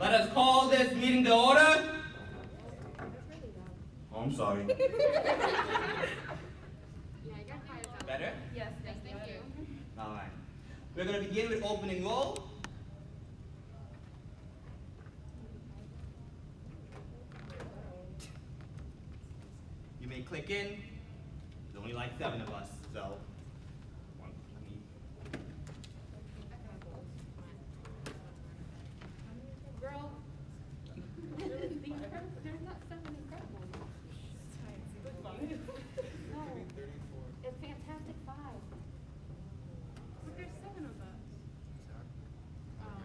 Let us call this meeting to order. Oh, I'm sorry. Better? Yes, thank you. All right. We're going to begin with opening roll. You may click in. There's only like 7 of us, so. Girl, there's not 7 incredible. No, it's Fantastic 5. But there's 7 of us.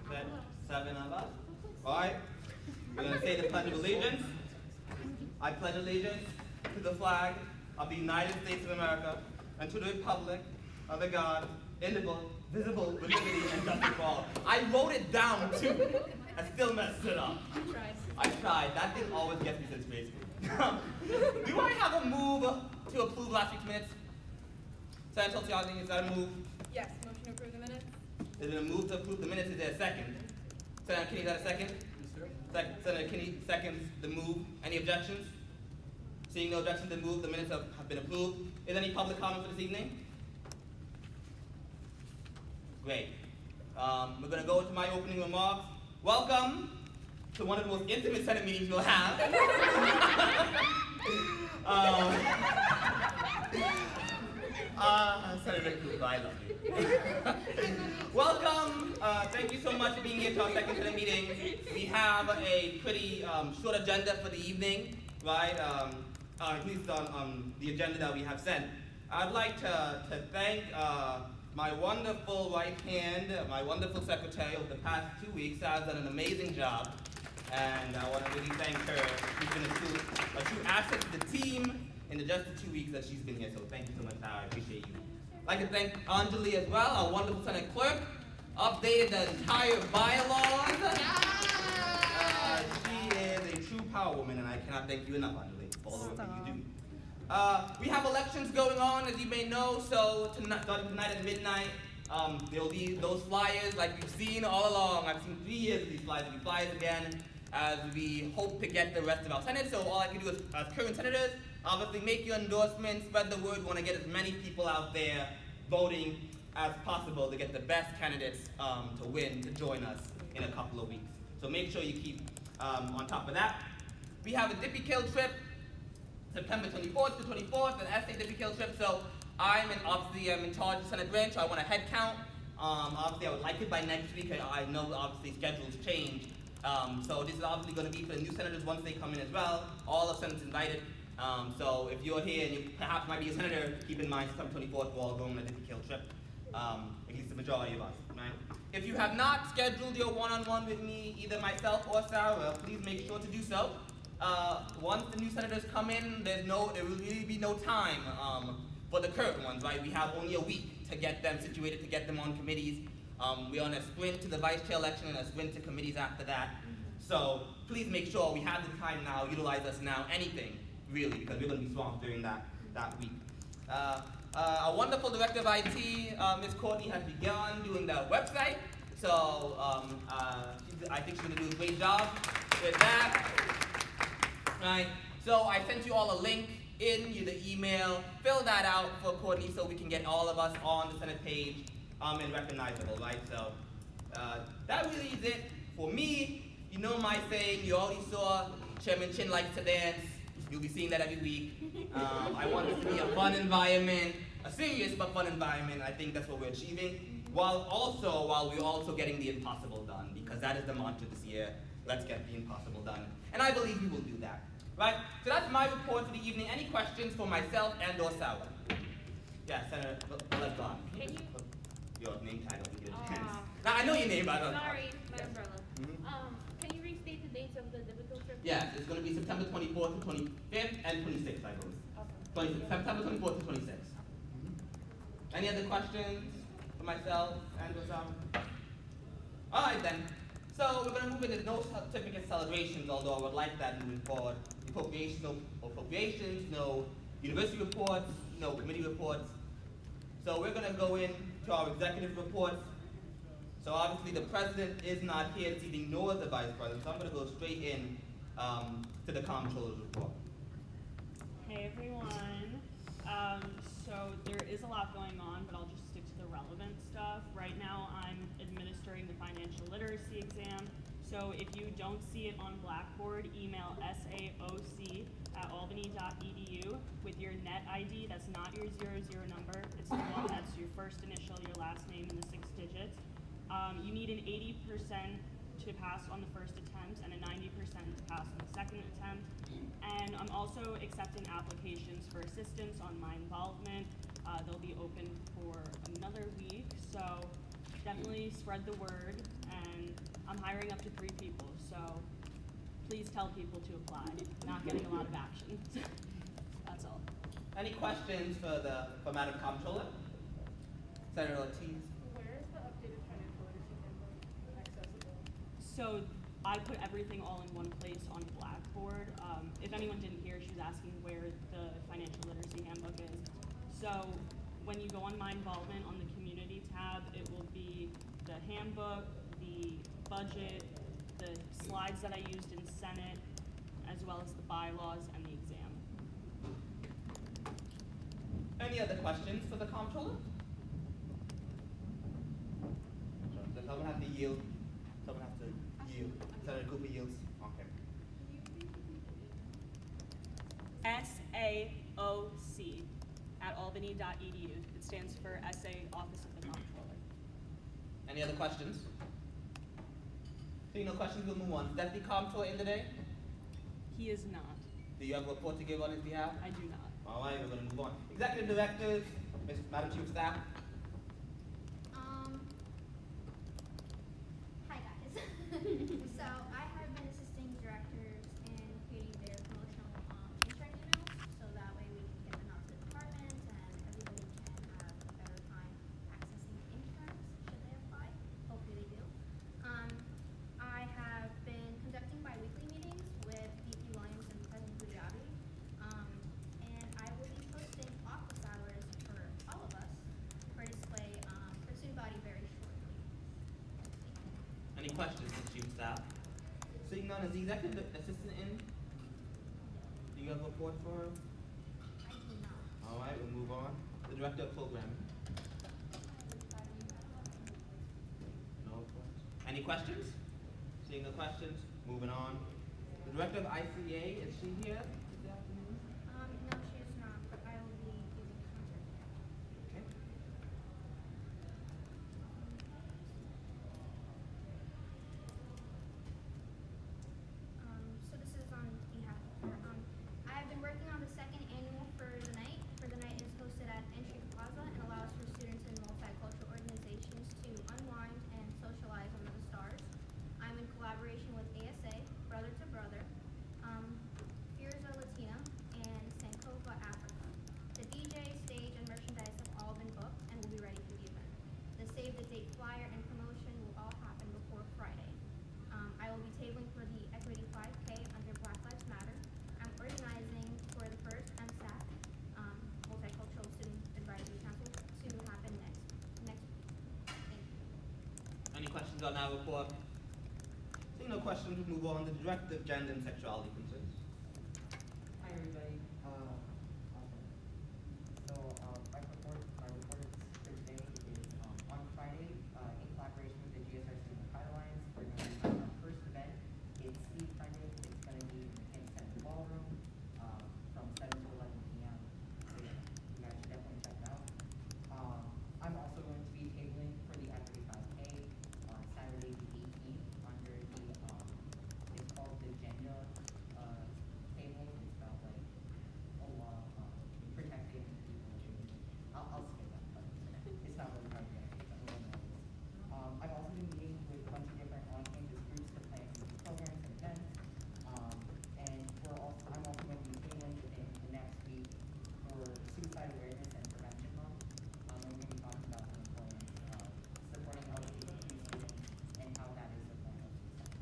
Is that 7 of us? All right. We're going to say the Pledge of Allegiance. I pledge allegiance to the flag of the United States of America and to the republic of the God, indivisible, visible, with liberty and justice for all. I wrote it down too. I still messed it up. I tried. That didn't always get me since grade school. Do I have a move to approve last week's minutes? Senator Tulsiani, is that a move? Yes, motion to approve the minutes? Is it a move to approve the minutes? Is there a second? Senator Kinney, is that a second? Senator Kinney seconds the move. Any objections? Seeing no objections, the move, the minutes have been approved. Is there any public comment for this evening? Great. We're going to go into my opening remarks. Welcome to one of the most intimate Senate meetings we'll have. Senator Cooper, I love you. Welcome. Thank you so much for being here to our second Senate meeting. We have a pretty short agenda for the evening, right? At least on the agenda that we have sent. I'd like to thank my wonderful right hand, my wonderful secretary over the past 2 weeks. Has done an amazing job, and I want to really thank her. She's been a true asset to the team in just the 2 weeks that she's been here. So thank you so much, Tara. I appreciate you. I'd like to thank Anjali as well, our wonderful Senate clerk. Updated the entire bylaws. She is a true power woman, and I cannot thank you enough, Anjali, for all the work that you do. We have elections going on, as you may know, so starting tonight at midnight, there will be those flyers like we've seen all along. I've seen 3 years of these flyers. There'll be flyers again as we hope to get the rest of our Senate. So all I can do is, as current senators, obviously make your endorsements, spread the word. We want to get as many people out there voting as possible to get the best candidates to win, to join us in a couple of weeks. So make sure you keep on top of that. We have a Dippy Kill trip, September 24th to 24th, an essay Dippy Kill trip. So I'm in charge of the Senate branch, so I want a head count. Obviously I would like it by next week. I know obviously schedules change. So this is obviously going to be for the new senators once they come in as well. All of senators invited. So if you're here and you perhaps might be a senator, keep in mind September 24th, we're all going on a Dippy Kill trip. At least the majority of us, right? If you have not scheduled your one-on-one with me, either myself or Sarah, please make sure to do so. Once the new senators come in, there will really be no time for the current ones, right? We have only a week to get them situated, to get them on committees. We're on a sprint to the vice chair election and a sprint to committees after that. So please make sure we have the time now, utilize us now, anything, really, because we're going to be swamped during that week. Our wonderful director of IT, Ms. Courtney, has begun doing the website. So I think she's going to do a great job with that. Right? So I sent you all a link in the email. Fill that out for Courtney so we can get all of us on the Senate page and recognizable, right? So that really is it for me. You know my saying, you already saw Chairman Chin likes to dance. You'll be seeing that every week. I want this to be a fun environment, a serious but fun environment. I think that's what we're achieving, while we're also getting the impossible done, because that is the mantra this year. Let's get the impossible done. And I believe we will do that. Right? So that's my report for the evening. Any questions for myself and or Sarah? Yeah, Senator, let's go on. Can you? Your name tag, I think it is. Now, I know your name, but I don't know. Sorry, my umbrella. Can you restate the dates of the difficult trip? Yes, it's going to be September 24th to 25th and 26th, I believe. Okay. September 24th to 26th. Any other questions for myself and or Sarah? All right, then. So we're going to move in. There's no certificate celebrations, although I would like that moving forward. Appropriations, no university reports, no committee reports. So we're going to go in to our executive reports. So obviously the president is not here this evening, nor is the vice president. So I'm going to go straight in to the comptroller's report. Hey everyone. So there is a lot going on, but I'll just stick to the relevant stuff. Right now I'm administering the financial literacy exam. So if you don't see it on Blackboard, email saoc@albany.edu with your net ID. That's not your 00 number. It's the one that's your first initial, your last name, and the 6 digits. You need an 80% to pass on the first attempt and a 90% to pass on the second attempt. And I'm also accepting applications for assistance on my involvement. They'll be open for another week, so definitely spread the word. And I'm hiring up to 3 people, so please tell people to apply. Not getting a lot of action. That's all. Any questions for Madam Comptroller? Senator Ortiz? Where is the updated financial literacy handbook accessible? So I put everything all in one place on Blackboard. If anyone didn't hear, she was asking where the financial literacy handbook is. So when you go on my involvement on the community tab, it will be the handbook, the budget, the slides that I used in Senate, as well as the bylaws and the exam. Any other questions for the comptroller? Does someone have to yield? Someone has to yield. Senator Cooper yields. Okay. SAOC@albany.edu. It stands for SA Office of the Comptroller. Any other questions? Seeing no questions, we'll move on. Is Deputy Comptroller in today? He is not. Do you have a report to give on his behalf? I do not. All right, we're going to move on. Executive Directors, Madam Chief of Staff. Hi guys. So I have been assisting directors in creating their promotional intern emails, so that way we can get them out to the departments and everybody can have a better time accessing interns should they apply. Hopefully they do. I have been conducting bi-weekly meetings with VP Williams and President Gujabi. And I will be posting office hours for all of us for display for student body very shortly. Any questions, Mr. Chief of Staff? Seeing none, is the Executive Assistant in? Do you have a report for her? I do not. All right, we'll move on. The Director of Programming. No reports. Any questions? Seeing no questions, moving on. The Director of ICA, is she here this afternoon? No, she is not, but I will be giving contact. Okay. So this is on behalf of her. I have been working on the second annual for the night. For the night is hosted at Entry Plaza and allows for students in multicultural organizations to unwind and socialize under the stars. I'm in collaboration with ASA, Brother to Brother, Fierza Latina, and Sankova Africa. The DJ, stage, and merchandise have all been booked and will be ready for the event. The save the date flyer and promotion will all happen before Friday. I will be tabling for the Equity 5K under Black Lives Matter. I'm organizing for the first MSAC, Multicultural Student Advisory Council, to happen next week. Thank you. Any questions on our report? Seeing no questions, we'll move on to the Director of Gender and Sexuality Concerns. Hi everybody. Awesome. So my report for today is on Friday, in collaboration with the GSR Student Pride Alliance, we're going to have our first event. It's Speed Friday. It's going to be in Senate Ballroom from 7 to 11 p.m. So yeah, you guys should definitely check it out. I'm also going to be tabling for the Equity 5K on Saturday the 18th under the it's called the Gender table. It's about like protecting people. I'll skip that, but it's not really hard to get. I've also been meeting with a bunch of different on-campus groups to plan future programs and events. And I'm also going to be tabling within the next week for Suicide Awareness and Prevention Month. And we're going to be talking about the importance of supporting LGBTQ students and how that is a form of suicide.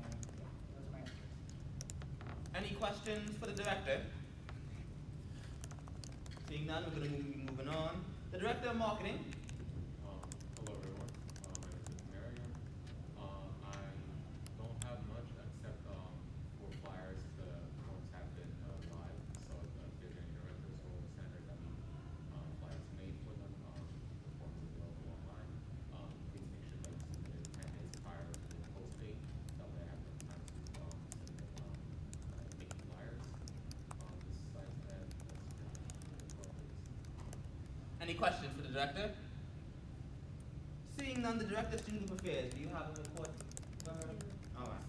And yeah, those are my answers. Any questions for the Director? Seeing none, we're going to be moving on. The Director of Marketing. Hello everyone. My name is Any questions for the director? Seeing none, the director of student group affairs, do you have a report for her? All right.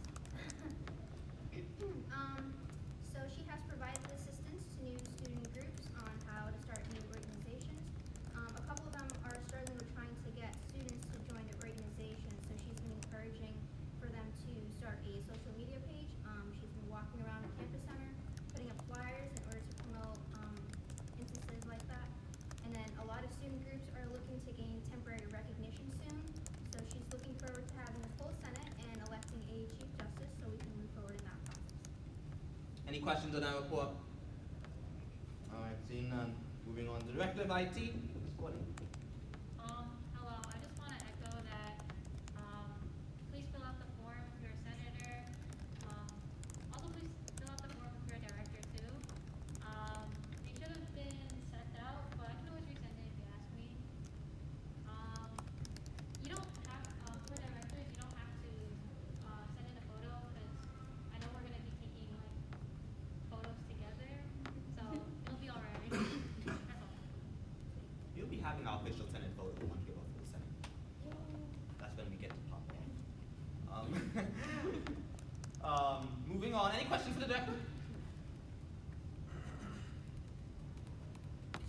So she has provided assistance to new student groups on how to start new organizations. A couple of them are struggling with trying to get students to join the organization, so she's been encouraging for them to start a social media page. She's been walking around the campus center, putting up flyers in order to promote instances like that. And then a lot of student groups are looking to gain temporary recognition soon, so she's looking forward to having a full Senate and electing a Chief Justice so we can move forward in that process. Any questions on that report? All right, seeing none. Moving on, Director of IT, Ms. Courtney. Hello. I just want to echo that. Please fill out the form for your senator. Also, please fill out the form for your director too. They should have been sent out, but I can always resend it if you ask me. You don't have for directors. You don't have to send in a photo because I know we're gonna be taking like photos together, so it'll be alright. That's all. You'll be having our official Senate vote once we go for the Senate. That's when we get to pop in. Moving on, any questions for the director?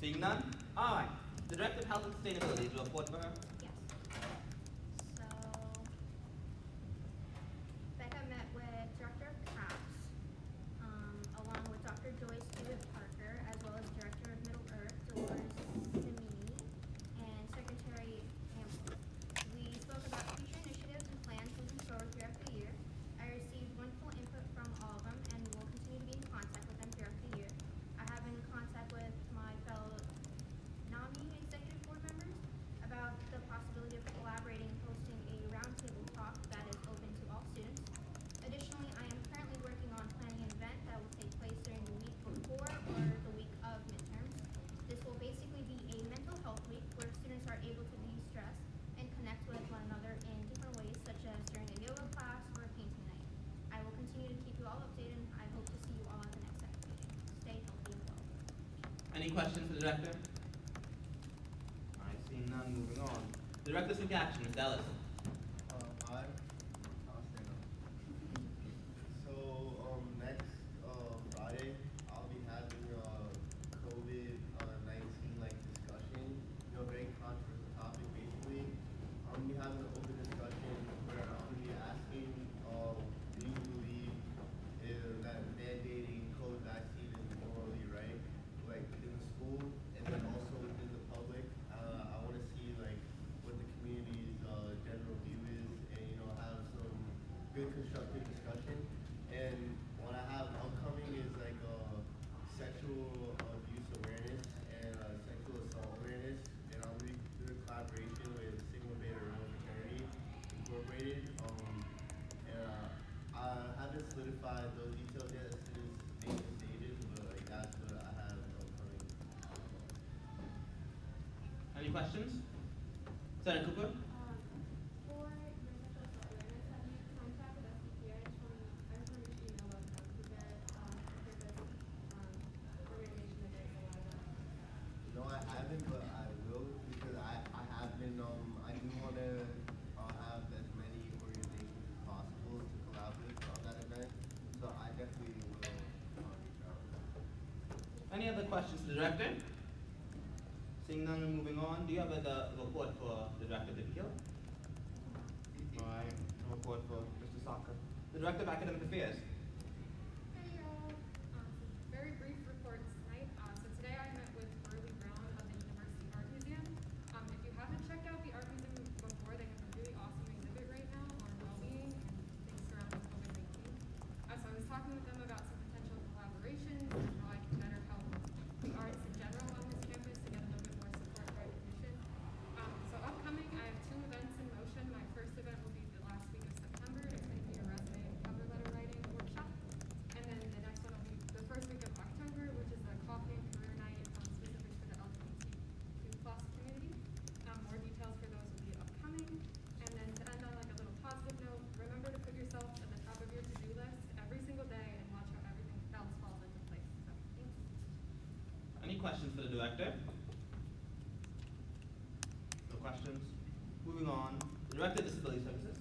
Seeing none? All right, the Director of Health and Sustainability, is there a report for her? Yes. So, Becca met with Director of CAPS, along with Dr. Joyce Stewart Parker, as well as Director of Middle Earth, Dolores Simini, and Secretary Hampton. We spoke about future initiatives and plans moving forward throughout the year. I received wonderful input from all of them, and will continue to be in contact with them throughout the year. I have been in contact with my fellow NAMI executive board members about the possibility of collaborating and hosting a roundtable talk that is open to all students. Additionally, I am currently working on planning an event that will take place during the week before or the week of midterms. This will basically be a mental health week where students are able to de-stress and connect with one another in different ways, such as during a yoga class or a painting night. I will continue to keep you all updated, and I hope to see you all at the next second meeting. Stay healthy and well. Any questions for the director? All right, seeing none, moving on. Director of Civic Action, Ms. Ellis. Hi, I'll stand up. So, next, Friday, I'll be having a COVID-19 like discussion, very controversial topic basically. I'm gonna be having an open discussion where I'm gonna be asking, do you believe that mandating COVID vaccine is morally right? Like in the school and then also within the public. I wanna see like what the community's general view is and have some good constructive discussion. And what I have upcoming is like sexual abuse awareness and sexual assault awareness, and I'll be doing collaboration with Sigma Beta Rho Fraternity Incorporated. I haven't solidified those details yet, it's in its nascent stages, but like that's what I have upcoming. Any questions? Senator Cooper? For your sexual assault awareness, have you contacted SDPI? I just want to make sure you know about them because they're organization that does a lot of that. No, I haven't, but I will because I have been I do want to have as many organizations as possible to collaborate on that event. So I definitely will reach out. Any other questions for the director? Seeing none, moving on. Do you have a report for the Director of Curriculum? All right, no report for Mr. Saka. The Director of Academic Affairs. Hey y'all. Very brief report tonight. So today I met with Burley Brown of the University Art Museum. If you haven't checked out the Art Museum before, they have a really awesome exhibit right now on well-being and things surrounding COVID-19. So I was talking with them about some potential collaborations and how I can better help the arts in general on this campus to get a little bit more support and recognition. So upcoming, I have 2 events in motion. My first event will be the last week of September. It's going to be a resume and cover letter writing workshop. And then the next one will be the first week of October, which is a coffee and career night specific for the LGBTQ+ community. More details for those will be upcoming. And then to end on like a little positive note, remember to put yourself at the top of your to-do list every single day and watch how everything else falls into place. So thank you. Any questions for the Director? moving on. Director of Disability Services.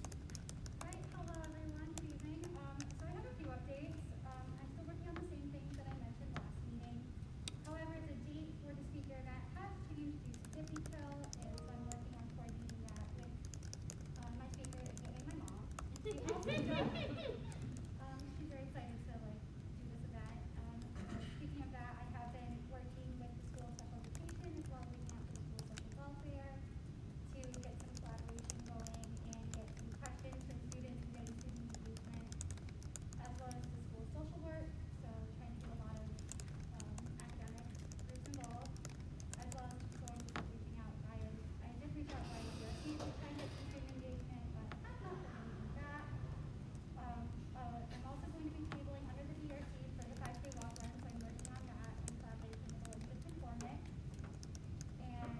Hi, hello everyone, good evening. So I have a few updates. I'm still working on the same things that I mentioned last meeting. However, the date for the speaker event has changed due to Hippie Pill, and so I'm working on coordinating that with my favorite, aka my mom. She also does. She's very excited to do this event. Speaking of that, I have been working with the school special education as well as reaching out to the school social welfare to get some collaboration going and get some questions from students and getting student engagement, as well as the school social work. So trying to get a lot of academic groups involved, as well as just going to reaching out via. I did reach out via DRC to try and get some student engagement, but I'm not doing that. I'm also going to be tabling under the DRC for the 5K walk run, so I'm working on that in collaboration with Elizabeth McCormick. And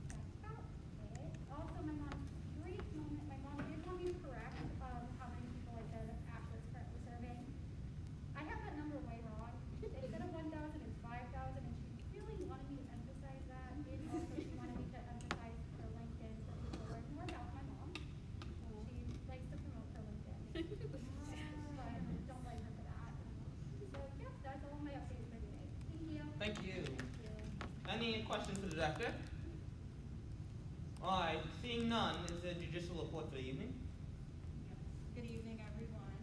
that's about it. Also, my mom did want me to correct how many people the app was currently serving. I have that number way wrong. Instead of 1,000, it's 5,000, and she really wanted me to emphasize that. And also, she wanted me to emphasize her LinkedIn so people learn more about my mom. She likes to promote her LinkedIn. But don't blame her for that. So, yeah, that's all my updates for today. Thank you. Thank you. Any questions for the director? Alright, seeing none, is there a judicial report for the evening? Good evening, everyone.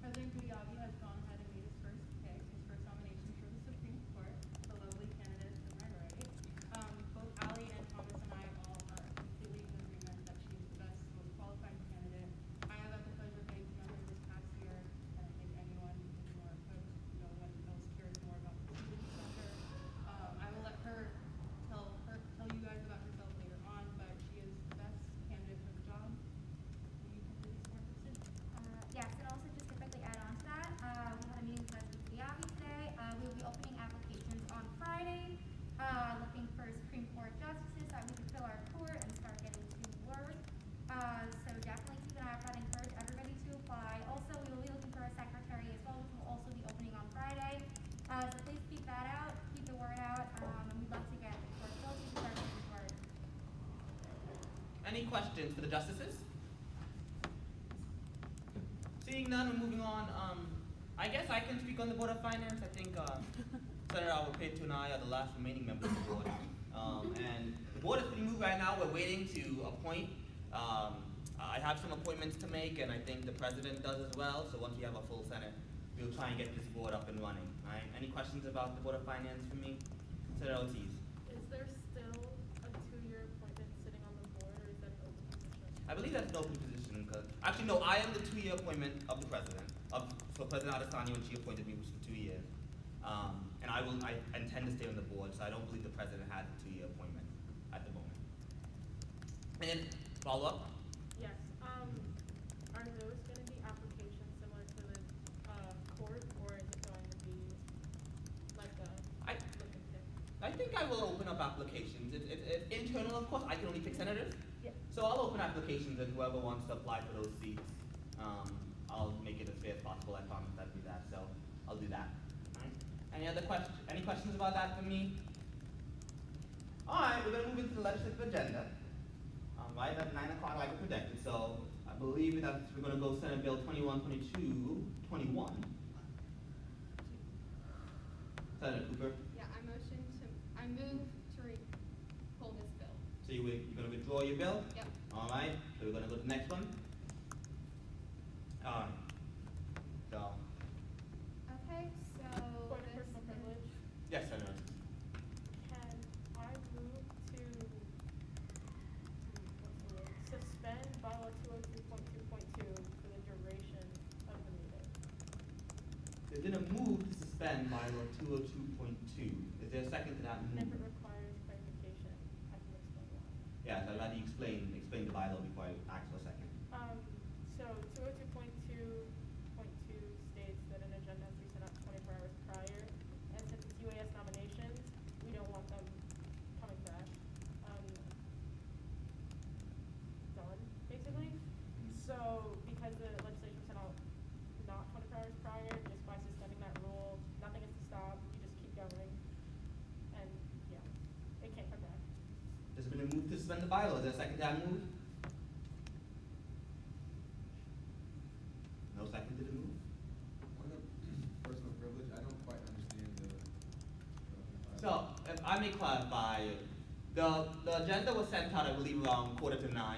President Guyabi has gone ahead and made his first pick, his first nomination for the Supreme Court, the lovely candidate to my right. Both Ali and Thomas and I all are completely in agreement that she is the best, most qualified candidate. I have had the pleasure of getting to know her this past year, and I think anyone more could, no one else cares more about the student center. I will let her tell you guys about herself later on, but she is the best candidate for the job. Will you complete this smart decision? Yes, and also just to quickly add on to that, we had a meeting with President Diaby today. We will be opening applications on Friday, looking for Supreme Court justices that we can fill our court and start getting to work. So definitely keep an eye out for that. Encourage everybody to apply. Also, we will be looking for a secretary as well, which will also be opening on Friday. So please keep that out, keep the word out, and we'd love to get the court filled to start getting to work. Any questions for the justices? Seeing none, we're moving on. I guess I can speak on the Board of Finance. I think Senator Alvarado and I are the last remaining members of the board. And the board is pretty moved right now. We're waiting to appoint. I have some appointments to make, and I think the president does as well. So once we have a full Senate, we'll try and get this board up and running. Right? Any questions about the Board of Finance for me? Senator Ortiz. Is there still a 2-year appointment sitting on the board, or is that an open position? I believe that's an open position. Actually, no, I am the 2-year appointment of the president. So President Adesanya, when she appointed me, was for 2 years. And I intend to stay on the board, so I don't believe the president has a 2-year appointment at the moment. And then follow up. Yes. Are those going to be applications similar to the court, or is it going to be like a look and pick? I think I will open up applications. It's internal, of course. I can only pick senators. Yeah. So I'll open applications, and whoever wants to apply for those seats, I'll make it as fair as possible. I promise I'll do that. So I'll do that. All right. Any questions about that for me? All right, we're going to move into the legislative agenda. Right at 9 o'clock, like we predicted. So I believe that we're going to go Senate Bill 2122, 21. Senator Cooper. Yeah, I move to pull this bill. So you're going to withdraw your bill? Yep. All right. So we're going to go to the next one. All right. So Okay, so Point of this personal is- privilege. yes, Senator. Can I move to suspend bylaw 202.2.2 for the duration of the meeting? There's been a move to suspend bylaw 202.2. Is there a second to that And if move? it requires clarification, I can explain why. Yes, I'd rather you explain the bylaw before I ask for a second. So 202.2.2 states that an agenda has to be sent out 24 hours prior, and since it's UAS nominations, we don't want them coming back done, basically. So because the legislation was sent out not 24 hours prior, just by suspending that rule, nothing is to stop, you just keep going, and yeah, it can't come back. There's been a move to suspend the the bylaw. Is there a second to that move? No second to the move? On the personal privilege, I don't quite understand the. So, if I may clarify, the agenda was sent out, I believe, around 8:45.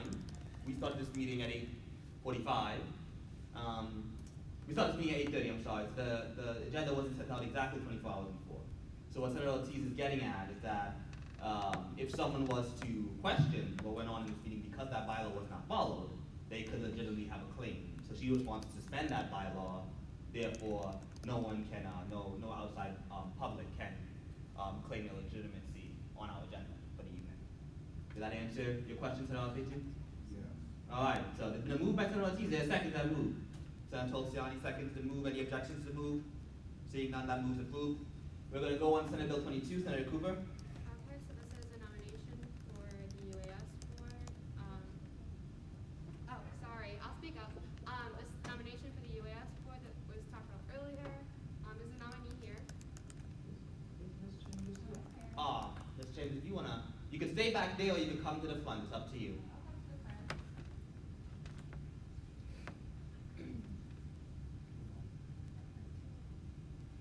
We started this meeting at 8:45. We started this meeting at 8:30, I'm sorry. The agenda wasn't sent out exactly 24 hours before. So what Senator Ortiz is getting at is that if someone was to question what went on in this meeting because that bylaw was not followed, they could legitimately have a claim. So she just wants to suspend that bylaw, therefore no one can, no outside public can claim their legitimacy on our agenda for the evening. Did that answer your question, Senator Ortiz? Yeah. All right, so the move by Senator Ortiz, there's a second to that move. Senator Tolciani seconds the move. Any objections to the move? Seeing none, that move's approved. We're going to go on Senate Bill 22, Senator Cooper. Okay, so this is a nomination for the UAS board. Oh, sorry, I'll speak up. This nomination for the UAS board that was talked about earlier, is the nominee here. Ms. Chambers, if you wanna, you can stay back there or you can come to the front. It's up to you.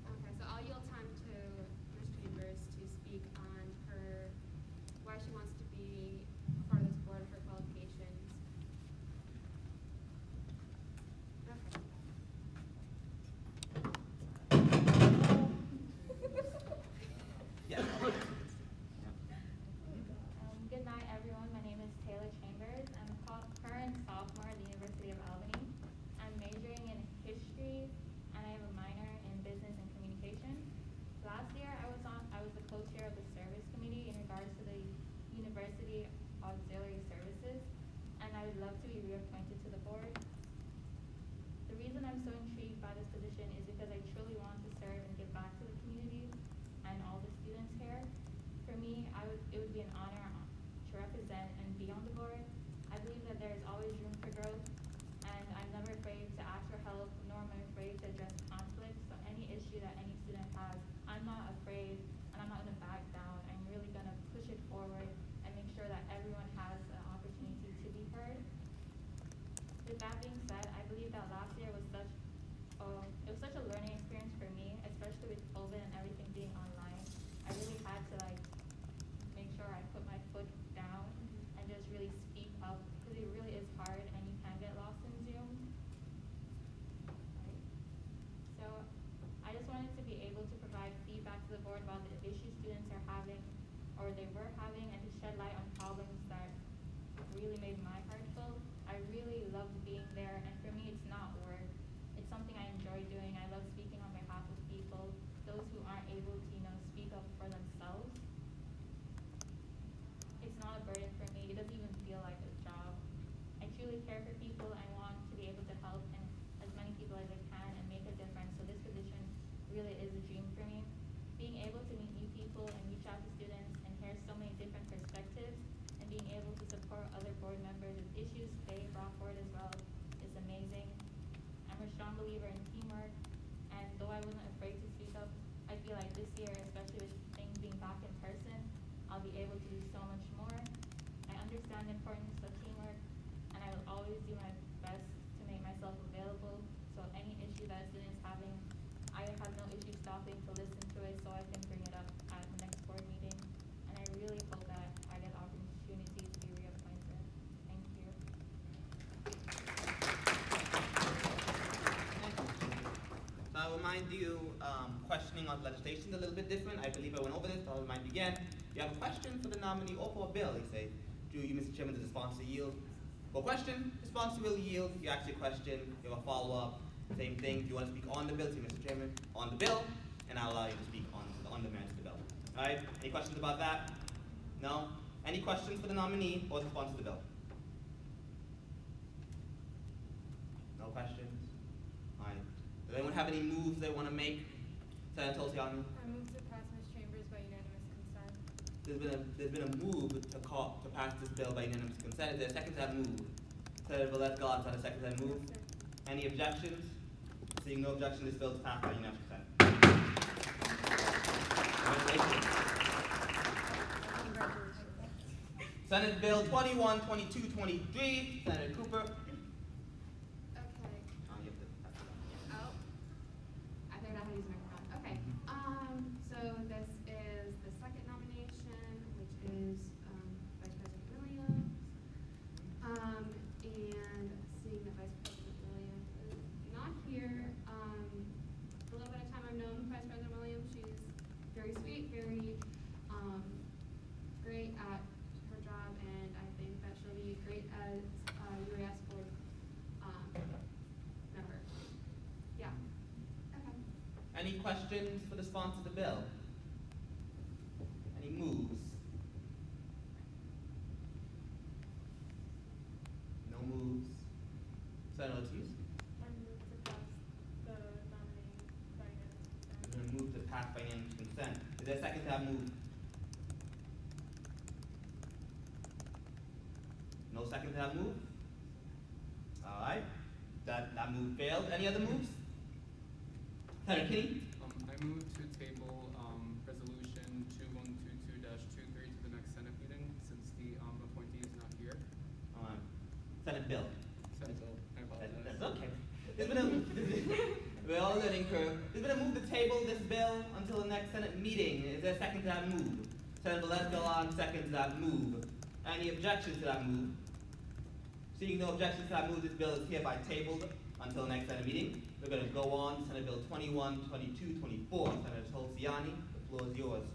Okay, so I'll yield time to Ms. Chambers to speak on her, why she wants to be a part of this board, her qualifications. Okay. Yes. Good night, everyone. My name is Taylor Chambers. I'm a current sophomore at the University of Albany. I'm majoring in history, and I have a minor in business and communication. Last year, I was the co-chair of the service committee in regards to the university auxiliary services, and I would love to be reappointed to the board. The reason I'm so intrigued by this position is because I truly want to serve and give back to the community and all the students here. For me, it would be an honor to represent and be on the board. I believe that there is always room for growth, and I'm never afraid to ask for help, nor am I afraid to address conflict. So any issue that any student has, I'm not afraid, and I'm not gonna back down. I'm really gonna push it forward and make sure that everyone has an opportunity to be heard. With that being said, I believe that last year was such a learning experience for me, especially with COVID and everything being online. I really had to make sure I put my foot down and just really speak up, because it really is hard and you can get lost in Zoom. Right. So I just wanted to be able to provide feedback to the board about the issues students are having or they were having, and to shed light on problems that really made my heart full. I really loved being there, and for me it's not work. It's something I enjoy doing. I love speaking on behalf of people, those who aren't able to, speak up for themselves. It's not a burden for me. It doesn't even feel like a job. I truly care for people. I want to be able to help and as many people as I can and make a difference. So this position really is a dream for me. Being able to meet new people and reach out to students and hear so many different perspectives, and being able to support other board members with issues they brought forward as well is amazing. I'm a strong believer in teamwork, and though I wasn't afraid to speak up, I feel like this year, especially with things being back in person, I'll be able to do so much more. I understand the importance of teamwork, and I will always do my best to make myself available. So any issue that a student's having, I have no issue stopping to listen to it so I can bring it up at the next board meeting. And I really hope that I get the opportunity to be reappointed. Thank you. So I'll remind you, questioning on legislation is a little bit different. I believe I went over this, but I'll remind you again. If you have a question for the nominee or for a bill, they say, do you, Mr. Chairman, does the sponsor yield? For a question, the sponsor will yield. If you ask your question, you have a follow-up, same thing. If you want to speak on the bill, say, Mr. Chairman, on the bill, and I'll allow you to speak on the merits of the bill. All right, any questions about that? No? Any questions for the nominee or the sponsor of the bill? No questions? All right. Does anyone have any moves they want to make? Senator Tolciani? I move to pass Ms. Chambers by unanimous consent. There's been a move to pass this bill by unanimous consent. Is there a second to that move? Senator Velez Gall, is that a second to that move? Yes, sir. Any objections? Seeing no objection, this bill is passed by unanimous consent. Congratulations. Senate Bill 21-22-23, Senator Cooper. Okay. Oh, you have to pass it on. Oh. I figured out how to use the microphone. Okay. So this is the second nomination, which is Vice President Williams. And seeing that Vice President Williams is not here, the little bit of time I've known Vice President Williams, she's very sweet, very great at her job, and I think that she'll be great as UAS board member. Yeah. Okay. Any questions for the sponsor of the bill? Any moves? No moves. Senator Ortiz? I move to pass the nominating finance. I'm going to move to pass by unanimous consent. Is there a second to that move? No second to that move? All right. That move failed. Any other moves? Senator Kinney? I move to table resolution 2122-23 to the next Senate meeting since the appointee is not here. Senate Bill. Senate bill. I apologize. That's okay. There's been we're all learning curve. There's been a move to table this bill until the next Senate meeting. Is there a second to that move? Senator Velez-Galan seconds that move. Any objections to that move? Seeing no objections to that move, this bill is hereby tabled until the next Senate meeting. We're going to go on to Senate Bill 21-22-24. Senator Tolciani, the floor is yours.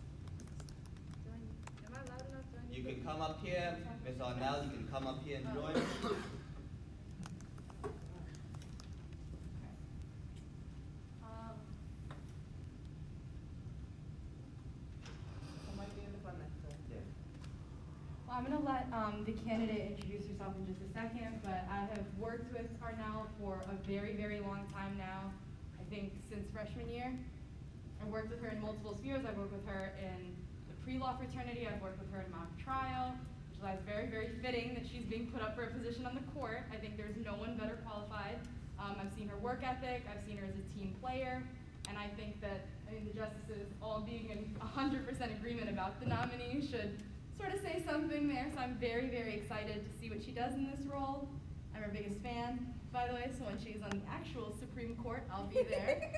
Am I loud enough? Do I need You to- can come up here, Ms. Arnell, you can come up here and join. Yeah. Well, I'm going to let the candidate introduce herself in just a second, but I have worked with Arnell for a very, very long time now, I think since freshman year. I've worked with her in multiple spheres. I've worked with her in the pre-law fraternity. I've worked with her in mock trial, which is very, very fitting that she's being put up for a position on the court. I think there's no one better qualified. I've seen her work ethic. I've seen her as a team player. And I think that, the justices all being in 100% agreement about the nominee should sort of say something there. So I'm very, very excited to see what she does in this role. I'm her biggest fan, by the way, so when she's on the actual Supreme Court, I'll be there.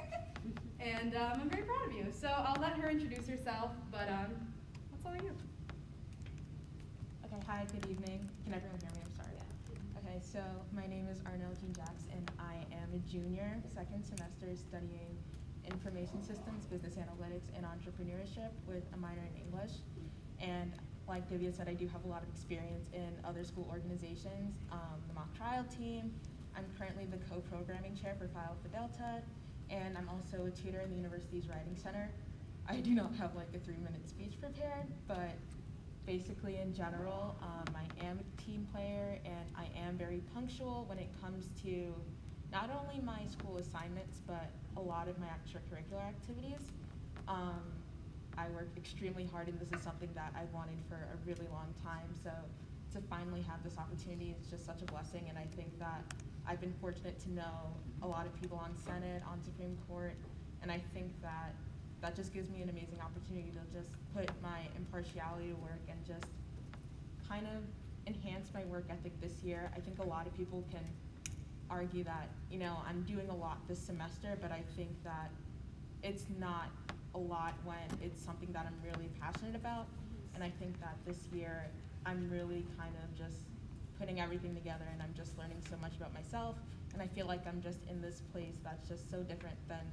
And I'm very proud of you. So I'll let her introduce herself, but that's all I do. Okay, hi, good evening. Can everyone hear me? I'm sorry. Okay, so my name is Arnell Jean Jacks, and I am a junior, second semester studying information systems, business analytics, and entrepreneurship with a minor in English. And like Divya said, I do have a lot of experience in other school organizations, the mock trial team. I'm currently the co-programming chair for Phi Alpha Delta, and I'm also a tutor in the university's writing center. I do not have like a 3-minute speech prepared, but basically in general, I am a team player and I am very punctual when it comes to not only my school assignments, but a lot of my extracurricular activities. I work extremely hard, and this is something that I've wanted for a really long time. So to finally have this opportunity is just such a blessing, and I think that I've been fortunate to know a lot of people on Senate, on Supreme Court, and I think that that just gives me an amazing opportunity to just put my impartiality to work and just kind of enhance my work ethic this year. I think a lot of people can argue that, I'm doing a lot this semester, but I think that it's not a lot when it's something that I'm really passionate about. And I think that this year I'm really kind of just putting everything together, and I'm just learning so much about myself. And I feel like I'm just in this place that's just so different than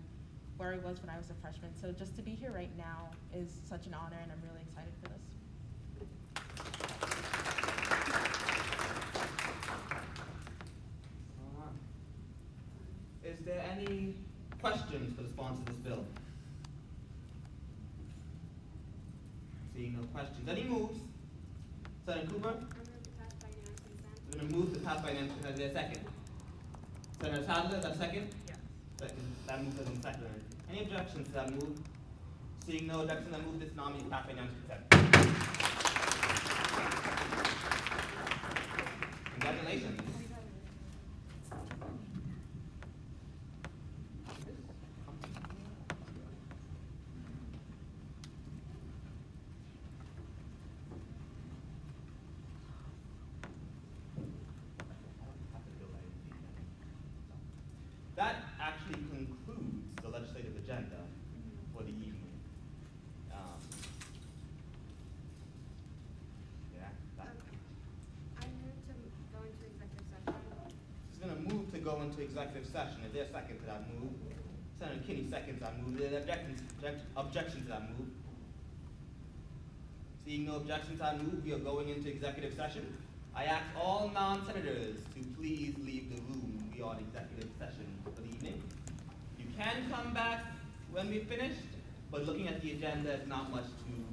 where I was when I was a freshman. So just to be here right now is such an honor, and I'm really excited for this. Is there any questions for the sponsor of this bill? Seeing no questions. Any moves? Senator Cooper? I'm going to pass by unanimous consent. We're going to move to pass by unanimous consent. Is there a second? Senator Sadler, is that a second? Yes. Second. That move has been seconded. Any objections to that move? Seeing no objections to that move, this nominee is passed by unanimous consent. Congratulations. executive session. Is there a second to that move? Senator Kinney seconds that move. Is there objection to that move? Seeing no objection to that move, we are going into executive session. I ask all non-senators to please leave the room. We are in executive session for the evening. You can come back when we've finished, but looking at the agenda, it's not much to